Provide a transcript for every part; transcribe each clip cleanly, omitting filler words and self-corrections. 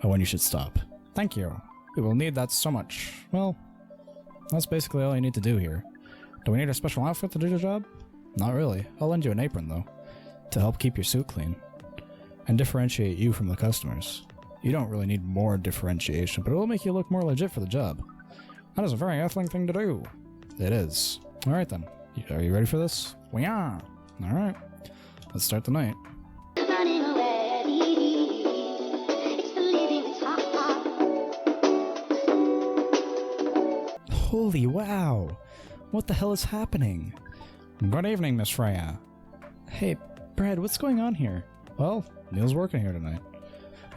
when you should stop. Thank you. We will need that so much. Well, that's basically all you need to do here. Do we need a special outfit to do the job? Not really. I'll lend you an apron, though, to help keep your suit clean and differentiate you from the customers. You don't really need more differentiation, but it will make you look more legit for the job. That is a very Earthling thing to do. It is. Alright then. Are you ready for this? We are. Alright. Let's start the night. Holy wow! What the hell is happening? Good evening, Miss Freya. Hey, Brad, what's going on here? Well, Neil's working here tonight.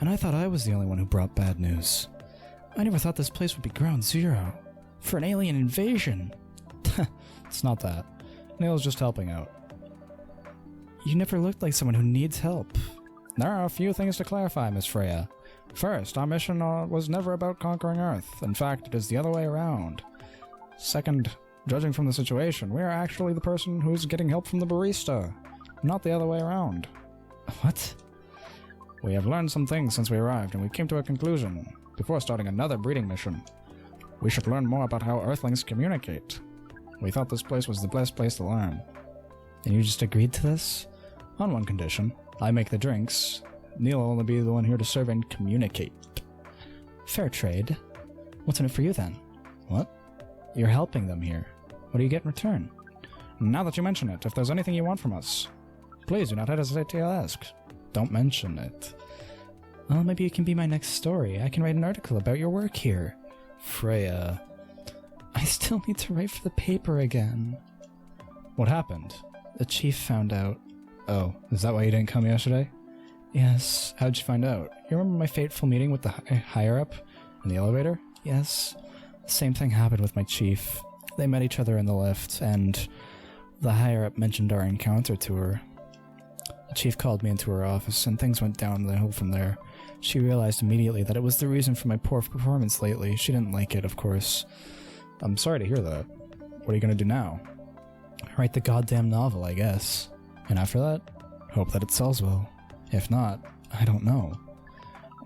And I thought I was the only one who brought bad news. I never thought this place would be ground zero for an alien invasion. It's not that. Neil's just helping out. You never looked like someone who needs help. There are a few things to clarify, Miss Freya. First, our mission was never about conquering Earth. In fact, it is the other way around. Second, judging from the situation, we are actually the person who's getting help from the barista, not the other way around. What? We have learned some things since we arrived, and we came to a conclusion before starting another breeding mission. We should learn more about how Earthlings communicate. We thought this place was the best place to learn. And you just agreed to this? On one condition. I make the drinks. Neil will only be the one here to serve and communicate. Fair trade. What's in it for you then? What? You're helping them here. What do you get in return? Now that you mention it, if there's anything you want from us, please do not hesitate to ask. Don't mention it. Well, maybe it can be my next story. I can write an article about your work here. Freya. I still need to write for the paper again. What happened? The chief found out. Oh, is that why you didn't come yesterday? Yes. How'd you find out? You remember my fateful meeting with the higher-up in the elevator? Yes. Same thing happened with my chief. They met each other in the lift, and the higher-up mentioned our encounter to her. The chief called me into her office, and things went down the hill from there. She realized immediately that it was the reason for my poor performance lately. She didn't like it, of course. I'm sorry to hear that. What are you gonna do now? Write the goddamn novel, I guess. And after that, hope that it sells well. If not, I don't know.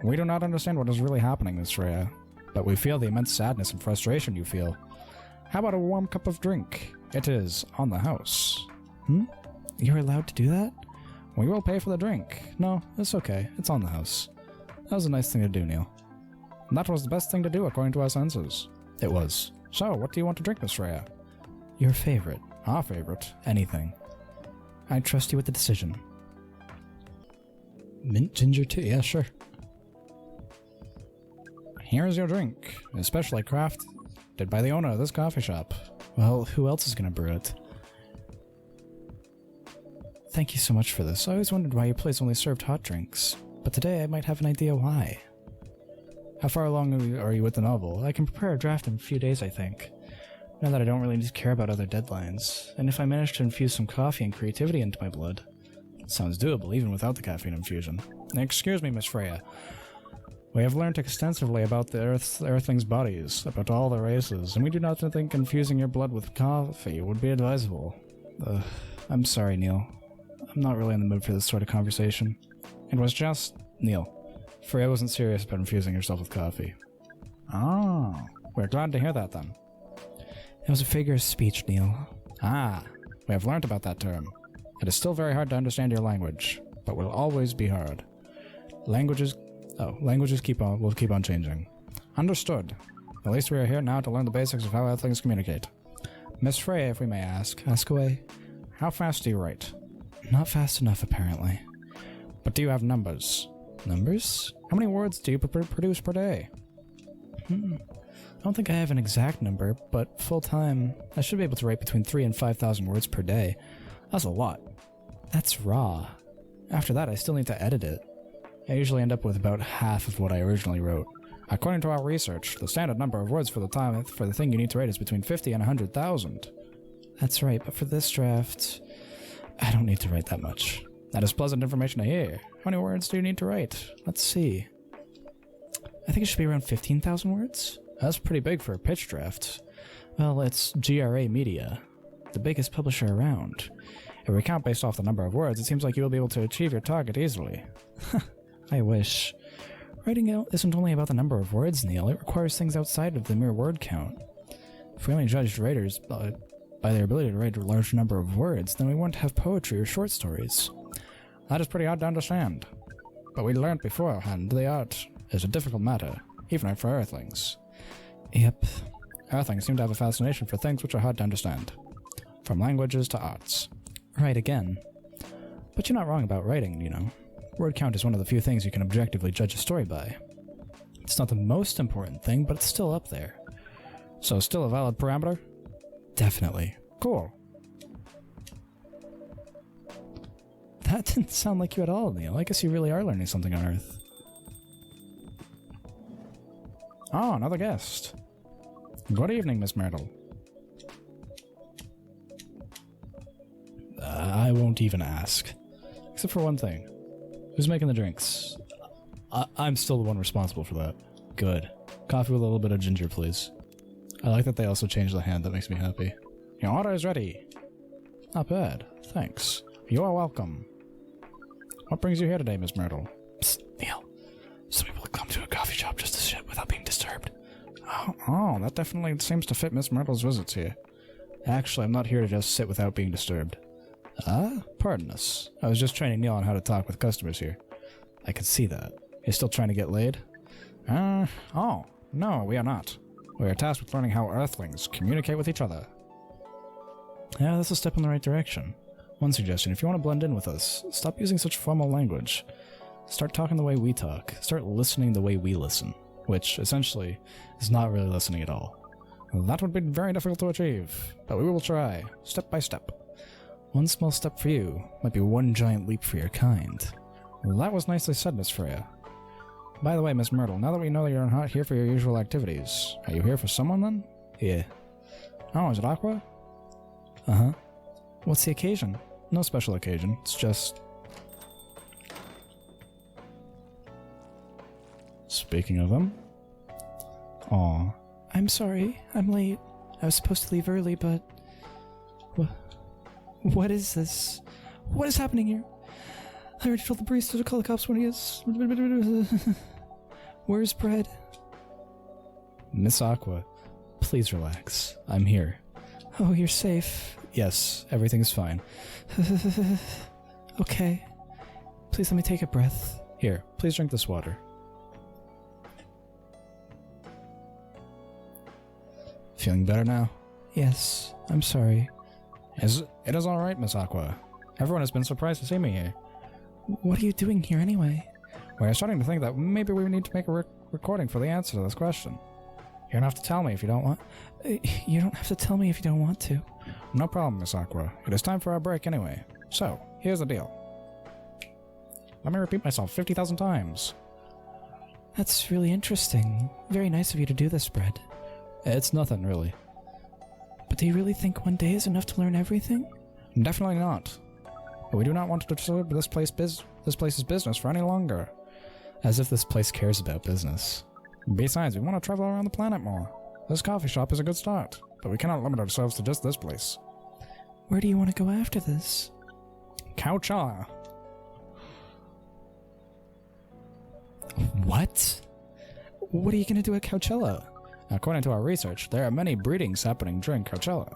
We do not understand what is really happening, Miss Freya, but we feel the immense sadness and frustration you feel. How about a warm cup of drink? It is on the house. You're allowed to do that? We will pay for the drink. No, it's okay. It's on the house. That was a nice thing to do, Neil. That was the best thing to do according to our senses. It was. So, what do you want to drink, Miss Freya? Your favorite. Our favorite. Anything. I trust you with the decision. Mint ginger tea? Yeah, sure. Here's your drink. Especially crafted by the owner of this coffee shop. Well, who else is gonna brew it? Thank you so much for this. I always wondered why your place only served hot drinks. But today I might have an idea why. How far along are you with the novel? I can prepare a draft in a few days, I think. Now that I don't really need to care about other deadlines. And if I manage to infuse some coffee and creativity into my blood. It sounds doable even without the caffeine infusion. Excuse me, Miss Freya. We have learned extensively about the Earthlings' bodies, about all the races, and we do not think infusing your blood with coffee would be advisable. I'm sorry, Neil. I'm not really in the mood for this sort of conversation. It was just... Neil. Freya wasn't serious about infusing herself with coffee. Oh, we're glad to hear that then. It was a figure of speech, Neil. Ah, we have learnt about that term. It is still very hard to understand your language, but will always be hard. Languages will keep on changing. Understood. At least we are here now to learn the basics of how Earthlings communicate. Miss Freya, if we may ask away. How fast do you write? Not fast enough, apparently. But do you have numbers? Numbers? How many words do you produce per day? I don't think I have an exact number, but full-time, I should be able to write between 3,000 and 5,000 words per day. That's a lot. That's raw. After that, I still need to edit it. I usually end up with about half of what I originally wrote. According to our research, the standard number of words for the thing you need to write is between 50 and 100,000. That's right, but for this draft, I don't need to write that much. That is pleasant information to hear. How many words do you need to write? Let's see. I think it should be around 15,000 words. That's pretty big for a pitch draft. Well, it's GRA Media, the biggest publisher around. If we count based off the number of words, it seems like you will be able to achieve your target easily. I wish. Writing out isn't only about the number of words, Neil. It requires things outside of the mere word count. If we only judged writers by their ability to write a large number of words, then we wouldn't have poetry or short stories. That is pretty hard to understand. But we learnt beforehand the art is a difficult matter, even for Earthlings. Yep. Earthlings seem to have a fascination for things which are hard to understand. From languages to arts. Right again. But you're not wrong about writing, you know. Word count is one of the few things you can objectively judge a story by. It's not the most important thing, but it's still up there. So still a valid parameter? Definitely. Cool. That didn't sound like you at all, Neil. I guess you really are learning something on Earth. Oh, another guest. Good evening, Miss Myrtle. I won't even ask. Except for one thing. Who's making the drinks? I'm still the one responsible for that. Good. Coffee with a little bit of ginger, please. I like that they also changed the hand. That makes me happy. Your order is ready. Not bad. Thanks. You are welcome. What brings you here today, Miss Myrtle? Psst, Neil. Some people come to a coffee shop just to sit without being disturbed. Oh, that definitely seems to fit Miss Myrtle's visits here. Actually, I'm not here to just sit without being disturbed. Pardon us. I was just training Neil on how to talk with customers here. I could see that. You're still trying to get laid? Oh, no, we are not. We are tasked with learning how Earthlings communicate with each other. Yeah, that's a step in the right direction. One suggestion, if you want to blend in with us, stop using such formal language. Start talking the way we talk. Start listening the way we listen. Which, essentially, is not really listening at all. That would be very difficult to achieve, but we will try, step by step. One small step for you might be one giant leap for your kind. That was nicely said, Miss Freya. By the way, Miss Myrtle, now that we know that you're not here for your usual activities, are you here for someone then? Yeah. Oh, is it Aqua? Uh-huh. What's the occasion? No special occasion, it's just... Speaking of them... Aw. I'm sorry, I'm late. I was supposed to leave early, but... What is this? What is happening here? I already told the barista to call the cops when he is... Where's Bread? Miss Aqua, please relax. I'm here. Oh, you're safe. Yes, everything's fine. Okay. Please let me take a breath. Here, please drink this water. Feeling better now? Yes, I'm sorry. It is alright, Miss Aqua. Everyone has been surprised to see me here. What are you doing here anyway? We're starting to think that maybe we need to make a recording for the answer to this question. You don't have to tell me if you don't want... You don't have to tell me if you don't want to. No problem, Miss Aqua. It is time for our break anyway. So, here's the deal. Let me repeat myself 50,000 times. That's really interesting. Very nice of you to do this, Bread. It's nothing, really. But do you really think one day is enough to learn everything? Definitely not. But we do not want to disturb this place's business for any longer. As if this place cares about business. Besides, we want to travel around the planet more. This coffee shop is a good start, but we cannot limit ourselves to just this place. Where do you want to go after this? Coachella. What? What are you going to do at Coachella? According to our research, there are many breedings happening during Coachella.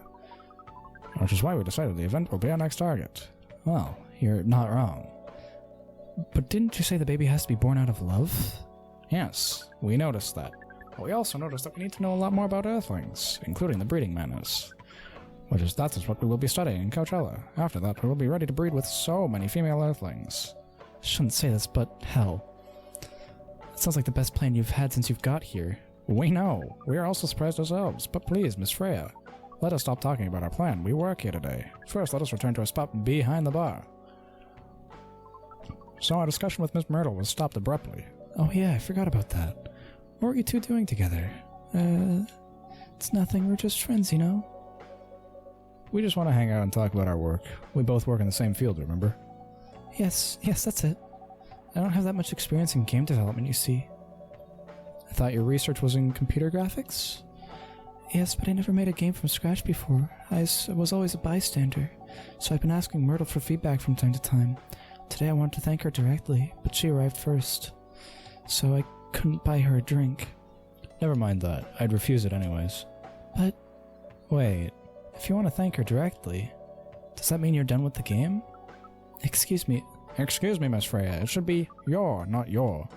Which is why we decided the event will be our next target. Well, you're not wrong. But didn't you say the baby has to be born out of love? Yes, we noticed that. But we also noticed that we need to know a lot more about Earthlings, including the breeding manners. That is what we will be studying in Coachella. After that, we will be ready to breed with so many female Earthlings. Shouldn't say this, but hell. It sounds like the best plan you've had since you've got here. We know. We are also surprised ourselves. But please, Miss Freya, let us stop talking about our plan. We work here today. First, let us return to our spot behind the bar. So our discussion with Miss Myrtle was stopped abruptly. Oh yeah, I forgot about that. What were you two doing together? It's nothing. We're just friends, you know? We just want to hang out and talk about our work. We both work in the same field, remember? Yes, that's it. I don't have that much experience in game development, you see. I thought your research was in computer graphics? Yes, but I never made a game from scratch before. I was always a bystander, so I've been asking Myrtle for feedback from time to time. Today I wanted to thank her directly, but she arrived first. So I couldn't buy her a drink. Never mind that. I'd refuse it anyways. But... Wait. If you want to thank her directly, does that mean you're done with the game? Excuse me. Excuse me, Miss Freya. It should be your, not your.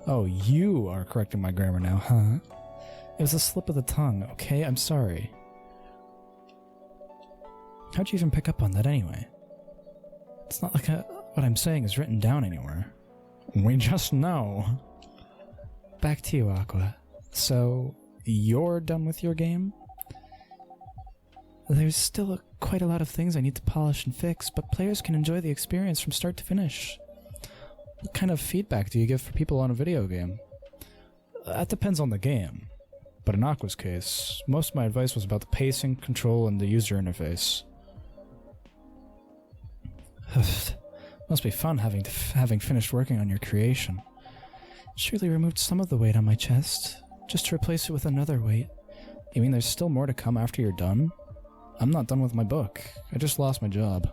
Oh, you are correcting my grammar now, huh? It was a slip of the tongue, okay? I'm sorry. How'd you even pick up on that anyway? It's not like what I'm saying is written down anywhere. We just know. Back to you, Aqua. So, you're done with your game? There's still quite a lot of things I need to polish and fix, but players can enjoy the experience from start to finish. What kind of feedback do you give for people on a video game? That depends on the game. But in Aqua's case, most of my advice was about the pacing, control, and the user interface. Must be fun having finished working on your creation. Surely removed some of the weight on my chest, just to replace it with another weight. You mean there's still more to come after you're done? I'm not done with my book. I just lost my job.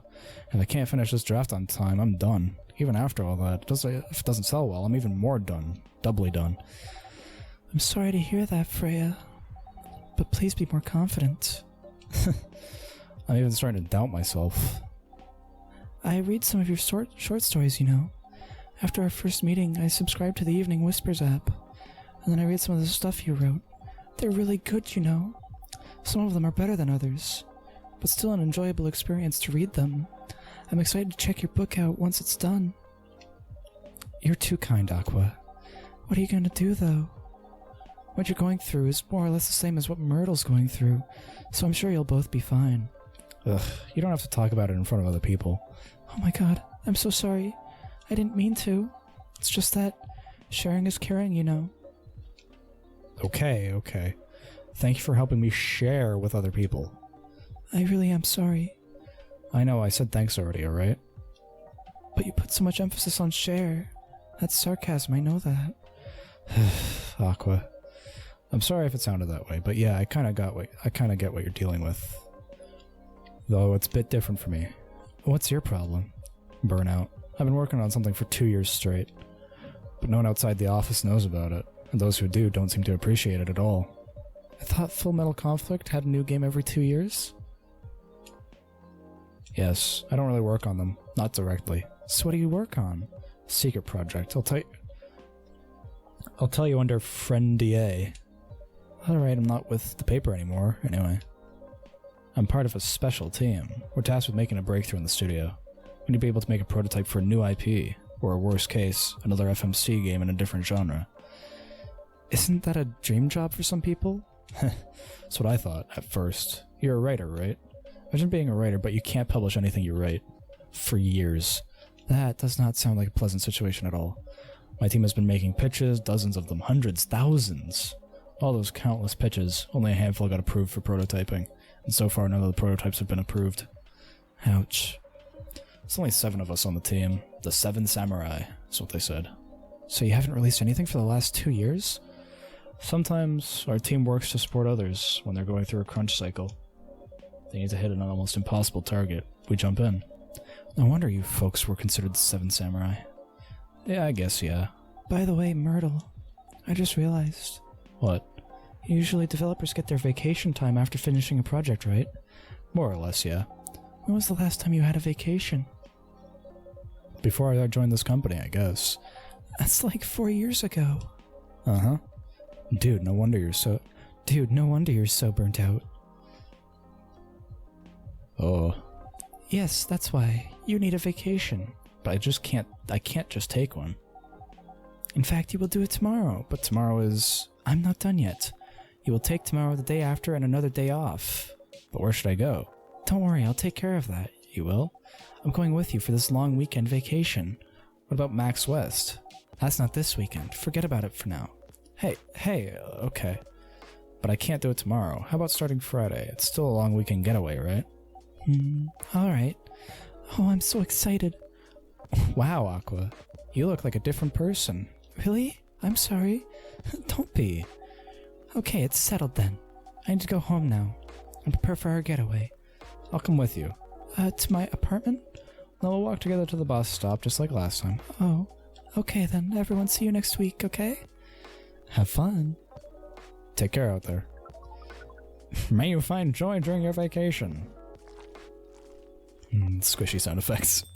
If I can't finish this draft on time, I'm done. Even after all that, if it doesn't sell well, I'm even more done. Doubly done. I'm sorry to hear that, Freya. But please be more confident. I'm even starting to doubt myself. I read some of your short stories, you know. After our first meeting, I subscribed to the Evening Whispers app. And then I read some of the stuff you wrote. They're really good, you know. Some of them are better than others, but still an enjoyable experience to read them. I'm excited to check your book out once it's done. You're too kind, Aqua. What are you going to do, though? What you're going through is more or less the same as what Myrtle's going through, so I'm sure you'll both be fine. Ugh, you don't have to talk about it in front of other people. Oh my god, I'm so sorry. I didn't mean to. It's just that sharing is caring, you know. Okay. Thank you for helping me share with other people. I really am sorry. I know, I said thanks already, alright? But you put so much emphasis on share. That's sarcasm, I know that. Aqua. I'm sorry if it sounded that way, but yeah, I kinda get what you're dealing with. Though it's a bit different for me. What's your problem? Burnout. I've been working on something for 2 years straight. But no one outside the office knows about it, and those who do don't seem to appreciate it at all. I thought Full Metal Conflict had a new game every 2 years? Yes, I don't really work on them. Not directly. So what do you work on? Secret project. I'll tell you under Friendier. Alright, I'm not with the paper anymore, anyway. I'm part of a special team. We're tasked with making a breakthrough in the studio. We need to be able to make a prototype for a new IP, or worst case, another FMC game in a different genre. Isn't that a dream job for some people? That's what I thought, at first. You're a writer, right? Imagine being a writer, but you can't publish anything you write. For years. That does not sound like a pleasant situation at all. My team has been making pitches, dozens of them, hundreds, thousands. All those countless pitches, only a handful got approved for prototyping, and so far none of the prototypes have been approved. Ouch. There's only 7 of us on the team. The 7 Samurai, is what they said. So you haven't released anything for the last 2 years? Sometimes our team works to support others when they're going through a crunch cycle. They need to hit an almost impossible target. We jump in. No wonder you folks were considered the 7 Samurai. Yeah, I guess, yeah. By the way, Myrtle, I just realized. What? Usually developers get their vacation time after finishing a project, right? More or less, yeah. When was the last time you had a vacation? Before I joined this company, I guess. That's like 4 years ago. Uh-huh. Dude, no wonder you're so burnt out. Oh. Yes, that's why. You need a vacation. But I can't just take one. In fact, you will do it tomorrow, but tomorrow is... I'm not done yet. You will take tomorrow, the day after, and another day off. But where should I go? Don't worry, I'll take care of that. You will? I'm going with you for this long weekend vacation. What about Max West? That's not this weekend. Forget about it for now. Hey, okay. But I can't do it tomorrow. How about starting Friday? It's still a long weekend getaway, right? Alright. Oh, I'm so excited. Wow, Aqua. You look like a different person. Really? I'm sorry. Don't be. Okay, it's settled then. I need to go home now and prepare for our getaway. I'll come with you. To my apartment? No, we'll walk together to the bus stop just like last time. Oh, Okay then, everyone, see you next week, okay? Have fun. Take care out there. May you find joy during your vacation. Squishy sound effects.